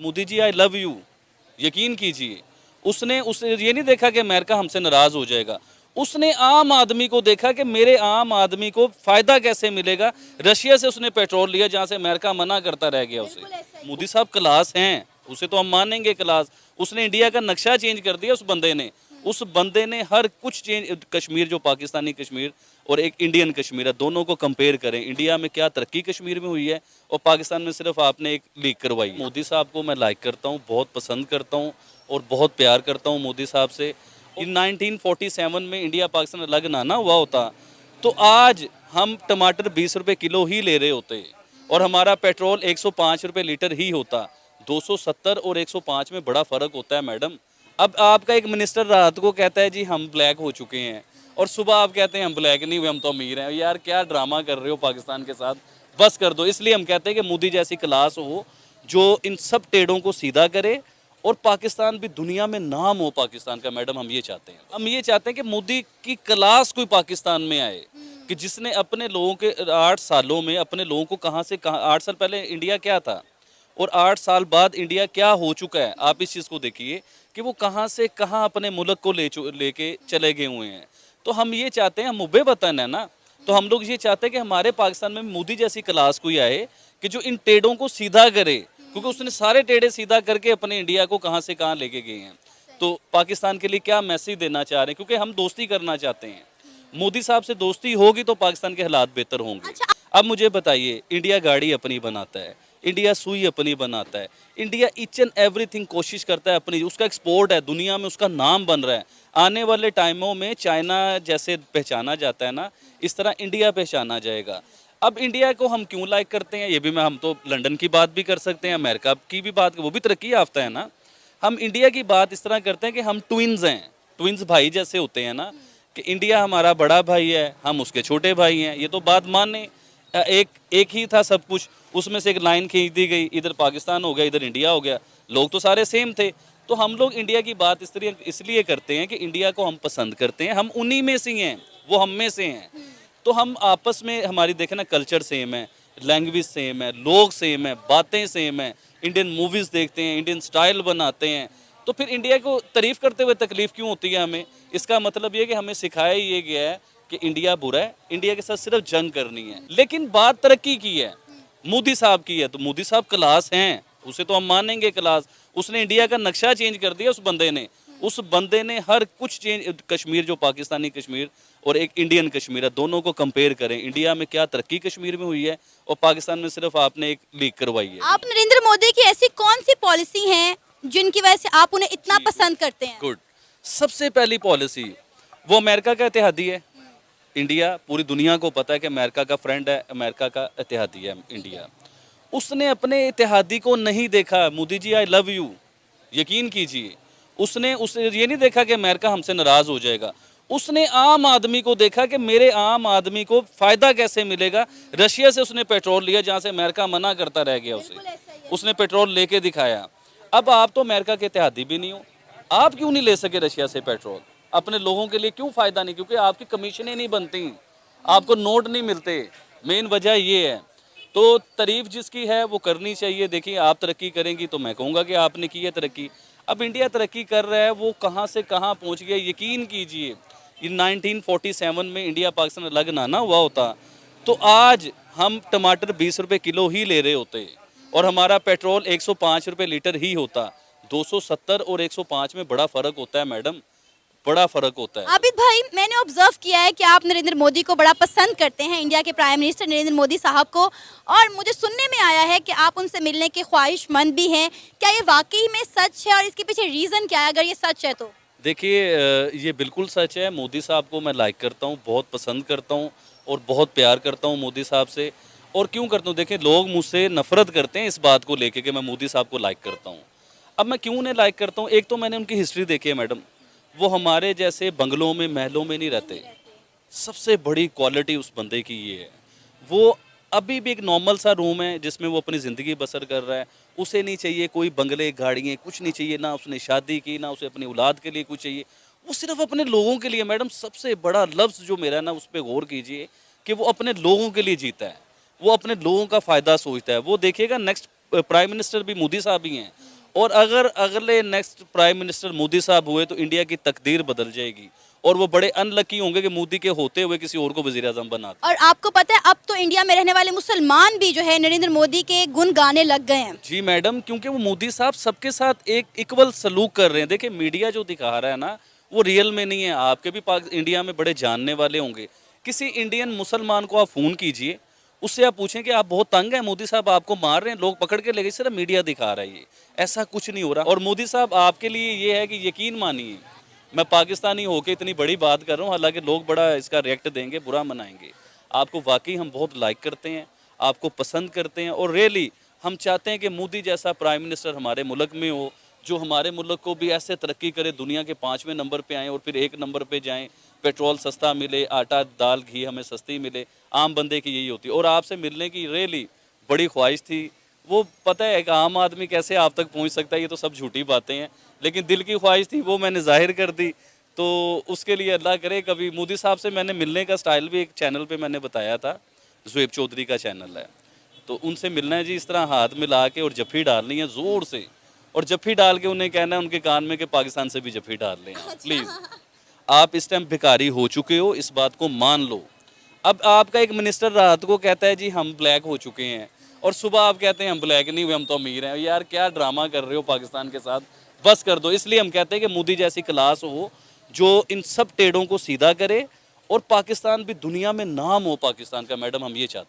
Modi ji I love you, यकीन कीजिए उसने ये नहीं देखा कि अमेरिका हमसे नाराज हो जाएगा। उसने आम आदमी को देखा कि मेरे आम आदमी को फायदा कैसे मिलेगा। रशिया से उसने पेट्रोल लिया जहां से अमेरिका मना करता रह गया उसे। मोदी साहब क्लास हैं, उसे तो हम मानेंगे क्लास। उसने इंडिया का नक्शा चेंज कर दिया उस बंदे ने हर कुछ चेंज। कश्मीर जो पाकिस्तानी कश्मीर और एक इंडियन कश्मीर है, दोनों को कंपेयर करें। इंडिया में क्या तरक्की कश्मीर में हुई है और पाकिस्तान में सिर्फ आपने एक लीक करवाई। मोदी साहब को मैं लाइक करता हूँ, बहुत पसंद करता हूँ और बहुत प्यार करता हूँ मोदी साहब से। इन 1947 में इंडिया पाकिस्तान अलग ना हुआ होता तो आज हम टमाटर 20 रुपये किलो ही ले रहे होते और हमारा पेट्रोल 105 रुपये लीटर ही होता। 270 और 105 में बड़ा फ़र्क होता है मैडम। अब आपका एक मिनिस्टर रात को कहता है जी हम ब्लैक हो चुके हैं और सुबह आप कहते हैं हम ब्लैक नहीं हुए, हम तो अमीर हैं। यार क्या ड्रामा कर रहे हो पाकिस्तान के साथ, बस कर दो। इसलिए हम कहते हैं कि मोदी जैसी क्लास हो जो इन सब टेढ़ों को सीधा करे और पाकिस्तान भी दुनिया में नाम हो पाकिस्तान का। मैडम हम ये चाहते हैं, कि मोदी की क्लास कोई पाकिस्तान में आए कि जिसने अपने लोगों के 8 सालों में अपने लोगों को कहाँ से कहाँ। 8 साल पहले इंडिया क्या था और 8 साल बाद इंडिया क्या हो चुका है। आप इस चीज़ को देखिए कि वो कहाँ से कहाँ अपने मुल्क को लेके चले गए हुए हैं। तो हम ये चाहते हैं, हम मुबे वतन है ना, तो हम लोग ये चाहते हैं कि हमारे पाकिस्तान में मोदी जैसी क्लास कोई आए कि जो इन टेढ़ों को सीधा करे, क्योंकि उसने सारे टेढ़े सीधा करके अपने इंडिया को कहाँ से कहाँ लेके गए हैं। तो पाकिस्तान के लिए क्या मैसेज देना चाह रहे हैं, क्योंकि हम दोस्ती करना चाहते हैं। मोदी साहब से दोस्ती होगी तो पाकिस्तान के हालात बेहतर होंगे। अब मुझे बताइए, इंडिया गाड़ी अपनी बनाता है, इंडिया सुई अपनी बनाता है, इंडिया ईच एंड एवरीथिंग कोशिश करता है अपनी, उसका एक्सपोर्ट है, दुनिया में उसका नाम बन रहा है। आने वाले टाइमों में चाइना जैसे पहचाना जाता है ना, इस तरह इंडिया पहचाना जाएगा। अब इंडिया को हम क्यों लाइक करते हैं, ये भी हम तो लंदन की बात भी कर सकते हैं, अमेरिका की भी बात, वो भी तरक्की याफ्ता है ना। हम इंडिया की बात इस तरह करते हैं कि हम ट्विन्स हैं, ट्विन्स भाई जैसे होते हैं ना, कि इंडिया हमारा बड़ा भाई है, हम उसके छोटे भाई हैं। ये तो बात माने, एक ही था सब कुछ, उसमें से एक लाइन खींच दी गई, इधर पाकिस्तान हो गया, इधर इंडिया हो गया, लोग तो सारे सेम थे। तो हम लोग इंडिया की बात इसलिए करते हैं कि इंडिया को हम पसंद करते हैं, हम उन्हीं में से हैं, वो हम में से हैं। तो हम आपस में हमारी देखें ना, कल्चर सेम है, लैंग्वेज सेम है, लोग सेम है, बातें सेम है, इंडियन मूवीज़ देखते हैं, इंडियन स्टाइल बनाते हैं। तो फिर इंडिया को तारीफ़ करते हुए तकलीफ़ क्यों होती है हमें। इसका मतलब ये कि हमें सिखाया ये गया है कि इंडिया बुरा है, इंडिया के साथ सिर्फ जंग करनी है। लेकिन बात तरक्की की है, मोदी साहब की है, तो मोदी साहब क्लास हैं, उसे तो हम मानेंगे क्लास। उसने इंडिया का नक्शा चेंज कर दिया उस बंदे ने हर कुछ चेंज। कश्मीर जो पाकिस्तानी कश्मीर और एक इंडियन कश्मीर है, दोनों को कंपेयर करें। इंडिया में क्या तरक्की कश्मीर में हुई है और पाकिस्तान में सिर्फ आपने एक लीक करवाई है। आप नरेंद्र मोदी की ऐसी कौन सी पॉलिसी है जिनकी वजह से आप उन्हें इतना पसंद करते हैं? गुड। सबसे पहली पॉलिसी, वो अमेरिका का इत्तेहादी है। इंडिया पूरी दुनिया को पता है कि अमेरिका का फ्रेंड है, अमेरिका का इत्तेहादी है इंडिया। उसने अपने इत्तेहादी को नहीं देखा, Modi ji I love you, यकीन कीजिए उसने ये नहीं देखा कि अमेरिका हमसे नाराज हो जाएगा। उसने आम आदमी को देखा कि मेरे आम आदमी को फायदा कैसे मिलेगा। रशिया से उसने पेट्रोल लिया जहां से अमेरिका मना करता रह गया उसने पेट्रोल लेके दिखाया। अब आप तो अमेरिका के इत्तेहादी भी नहीं हो, आप क्यों नहीं ले सके रशिया से पेट्रोल, अपने लोगों के लिए क्यों फ़ायदा नहीं? क्योंकि आपकी कमीशनें नहीं बनती, आपको नोट नहीं मिलते, मेन वजह ये है। तो तारीफ जिसकी है वो करनी चाहिए। देखिए आप तरक्की करेंगी तो मैं कहूँगा कि आपने की है तरक्की। अब इंडिया तरक्की कर रहा है, वो कहाँ से कहाँ पहुँच गया। यकीन कीजिए, इन 1947 में इंडिया पाकिस्तान अलग ना हुआ होता तो आज हम टमाटर 20 रुपये किलो ही ले रहे होते और हमारा पेट्रोल 105 रुपये लीटर ही होता। 270 और 105 में बड़ा फ़र्क होता है मैडम, बड़ा फ़र्क होता है। आबिद भाई, मैंने ऑब्जर्व किया है कि आप नरेंद्र मोदी को बड़ा पसंद करते हैं, इंडिया के प्राइम मिनिस्टर नरेंद्र मोदी साहब को, और मुझे सुनने में आया है कि आप उनसे मिलने के ख्वाहिशमंद भी हैं। क्या ये वाकई में सच है और इसके पीछे रीज़न क्या है, अगर ये सच है तो? देखिए ये बिल्कुल सच है। मोदी साहब को मैं लाइक करता हूँ, बहुत पसंद करता हूँ और बहुत प्यार करता हूँ मोदी साहब से। और क्यों करता हूँ, देखिए लोग मुझसे नफ़रत करते हैं इस बात को लेके कि मैं मोदी साहब को लाइक करता हूँ। अब मैं क्यों उन्हें लाइक करता हूँ, एक तो मैंने उनकी हिस्ट्री देखी है मैडम, वो हमारे जैसे बंगलों में महलों में नहीं रहते। सबसे बड़ी क्वालिटी उस बंदे की ये है, वो अभी भी एक नॉर्मल सा रूम है जिसमें वो अपनी ज़िंदगी बसर कर रहा है। उसे नहीं चाहिए कोई बंगले गाड़ियाँ, कुछ नहीं चाहिए, ना उसने शादी की, ना उसे अपनी औलाद के लिए कुछ चाहिए, वो सिर्फ अपने लोगों के लिए। मैडम सबसे बड़ा लफ्ज़ जो मेरा है ना, उस पर गौर कीजिए कि वो अपने लोगों के लिए जीता है, वो अपने लोगों का फ़ायदा सोचता है। वो देखिएगा नेक्स्ट प्राइम मिनिस्टर भी मोदी साहब ही हैं, और अगर अगले नेक्स्ट प्राइम मिनिस्टर मोदी साहब हुए तो इंडिया की तकदीर बदल जाएगी और वो बड़े अनलकी होंगे कि मोदी के होते हुए किसी और को वजीर आजम बनाते। और आपको पता है अब तो इंडिया में रहने वाले मुसलमान भी जो है नरेंद्र मोदी के गुण गाने लग गए हैं। जी मैडम, क्योंकि वो मोदी साहब सबके साथ एक इक्वल सलूक कर रहे हैं। देखिए मीडिया जो दिखा रहा है ना वो रियल में नहीं है। आपके भी इंडिया में बड़े जानने वाले होंगे। किसी इंडियन मुसलमान को आप फ़ोन कीजिए, उससे आप पूछें कि आप बहुत तंग हैं, मोदी साहब आपको मार रहे हैं, लोग पकड़ के ले गए, सिर्फ मीडिया दिखा रहा है। ये ऐसा कुछ नहीं हो रहा। और मोदी साहब आपके लिए ये है कि यकीन मानिए, मैं पाकिस्तानी होकर इतनी बड़ी बात कर रहा हूँ, हालांकि लोग बड़ा इसका रिएक्ट देंगे, बुरा मनाएंगे। आपको वाकई हम बहुत लाइक करते हैं, आपको पसंद करते हैं और रियली हम चाहते हैं कि मोदी जैसा प्राइम मिनिस्टर हमारे मुल्क में हो, जो हमारे मुल्क को भी ऐसे तरक्की करे, दुनिया के 5वें नंबर पे आएँ और फिर 1 नंबर पे जाएं, पेट्रोल सस्ता मिले, आटा दाल घी हमें सस्ती मिले। आम बंदे की यही होती है। और आपसे मिलने की रियली बड़ी ख्वाहिश थी। वो पता है कि आम आदमी कैसे आप तक पहुंच सकता है, ये तो सब झूठी बातें हैं, लेकिन दिल की ख्वाहिश थी वो मैंने जाहिर कर दी। तो उसके लिए अल्लाह करे कभी मोदी साहब से मैंने मिलने का स्टाइल भी एक चैनल पे मैंने बताया था, ज़ुएब चौधरी का चैनल है, तो उनसे मिलना है जी, इस तरह हाथ मिला के और जफ़ी डालनी है ज़ोर से, और जफ़ी डाल के उन्हें कहना है उनके कान में कि पाकिस्तान से भी जफ़ी डाल लें आप प्लीज़। आप इस टाइम भिखारी हो चुके हो, इस बात को मान लो। अब आपका एक मिनिस्टर रात को कहता है जी हम ब्लैक हो चुके हैं, और सुबह आप कहते हैं हम ब्लैक नहीं हुए, हम तो अमीर हैं। यार क्या ड्रामा कर रहे हो पाकिस्तान के साथ, बस कर दो। इसलिए हम कहते हैं कि मोदी जैसी क्लास हो जो इन सब टेढ़ों को सीधा करे और पाकिस्तान भी दुनिया में नाम हो पाकिस्तान का। मैडम हम ये चाहते हैं।